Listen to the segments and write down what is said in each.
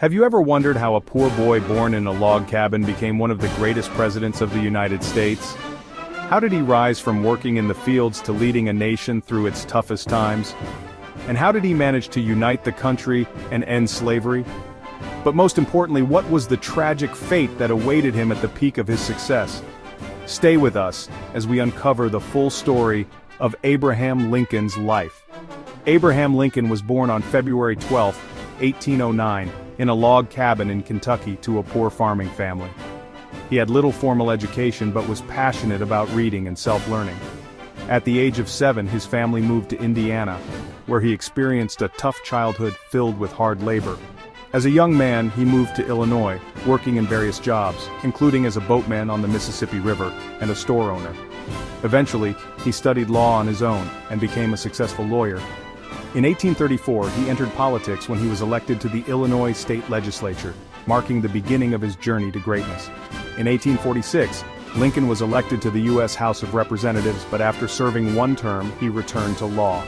Have you ever wondered how a poor boy born in a log cabin became one of the greatest presidents of the United States? How did he rise from working in the fields to leading a nation through its toughest times? And how did he manage to unite the country and end slavery? But most importantly, what was the tragic fate that awaited him at the peak of his success? Stay with us as we uncover the full story of Abraham Lincoln's life. Abraham Lincoln was born on February 12, 1809, in a log cabin in Kentucky to a poor farming family. He had little formal education but was passionate about reading and self-learning. At the age of 7, his family moved to Indiana, where he experienced a tough childhood filled with hard labor. As a young man, he moved to Illinois, working in various jobs, including as a boatman on the Mississippi River and a store owner. Eventually, he studied law on his own and became a successful lawyer. In 1834, he entered politics when he was elected to the Illinois State Legislature, marking the beginning of his journey to greatness. In 1846, Lincoln was elected to the U.S. House of Representatives, but after serving one term, he returned to law.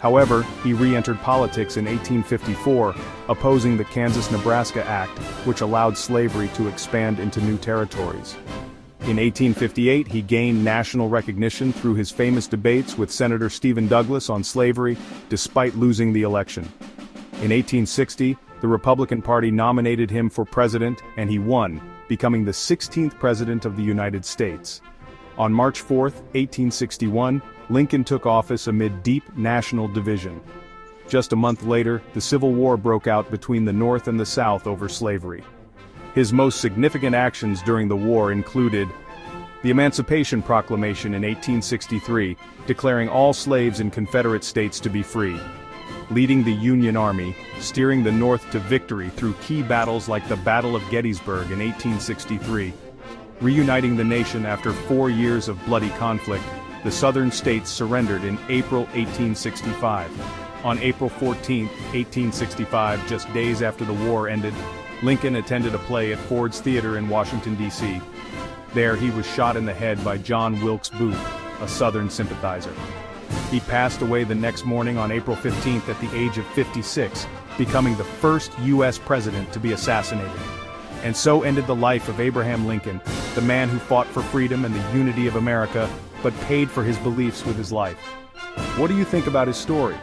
However, he re-entered politics in 1854, opposing the Kansas-Nebraska Act, which allowed slavery to expand into new territories. In 1858, he gained national recognition through his famous debates with Senator Stephen Douglas on slavery, despite losing the election. In 1860, the Republican Party nominated him for president, and he won, becoming the 16th president of the United States. On March 4, 1861, Lincoln took office amid deep national division. Just a month later, the Civil War broke out between the North and the South over slavery. His most significant actions during the war included the Emancipation Proclamation in 1863, declaring all slaves in Confederate states to be free, leading the Union Army, steering the North to victory through key battles like the Battle of Gettysburg in 1863, reuniting the nation after 4 years of bloody conflict. The Southern states surrendered in April 1865. On April 14, 1865, just days after the war ended, Lincoln attended a play at Ford's Theater in Washington, D.C. There he was shot in the head by John Wilkes Booth, a Southern sympathizer. He passed away the next morning on April 15th at the age of 56, becoming the first U.S. president to be assassinated. And so ended the life of Abraham Lincoln, the man who fought for freedom and the unity of America, but paid for his beliefs with his life. What do you think about his story?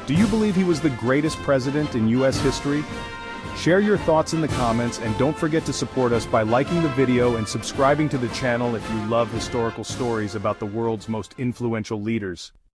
Do you believe he was the greatest president in U.S. history? Share your thoughts in the comments, and don't forget to support us by liking the video and subscribing to the channel if you love historical stories about the world's most influential leaders.